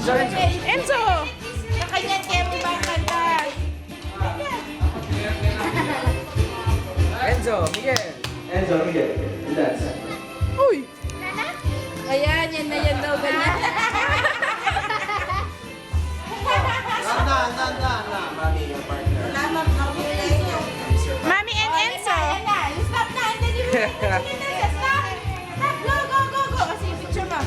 Enzo, Enzo. Enzo! Kakanyan kayo mo ba ang kanta? Enzo, Miguel. Enzo, Miguel. Dance. Uy! Ayan, yan na yan daw, ganyan. Mami, your partner. Lamang ako kayo. Mami and Enzo! Ayan na, stop na. Hindi mo na. Stop. Stop, go, go, go, go. Kasi yung picture mo.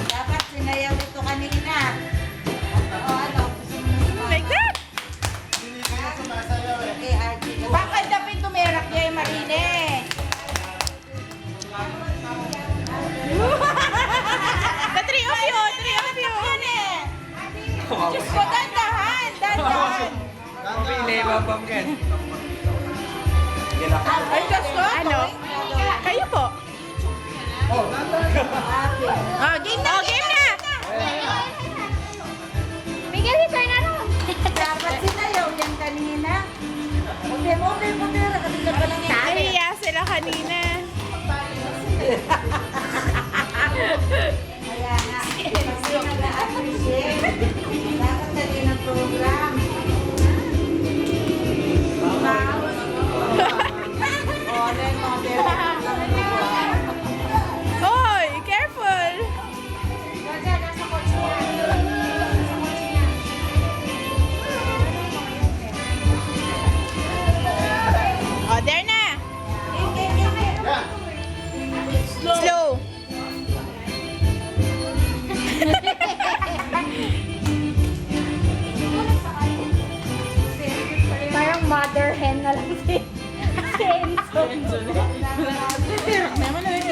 Dapat sinayaw ito kanina. O ano? Like that! Okay, Archie. Bakit dapat tumerak niya yung Marine? The three of you! Three of you! Diyos ko, dandahan! Dandahan! Pili, babamkin. Ay, Diyos ko! Ano? Kayo po. Oh, game na! Oh, game na! Miguel, return na ron. Dapat sinayaw yan kanina. Puti. Nakatigal ka lang yan. Nahiya sila kanina. Kaya nga, kasi nag-appreciate. Dapat na din ang program. Hoy! Careful! Oh, there na! Slow! Parang mother hen na lang si Enzo. Naman na yung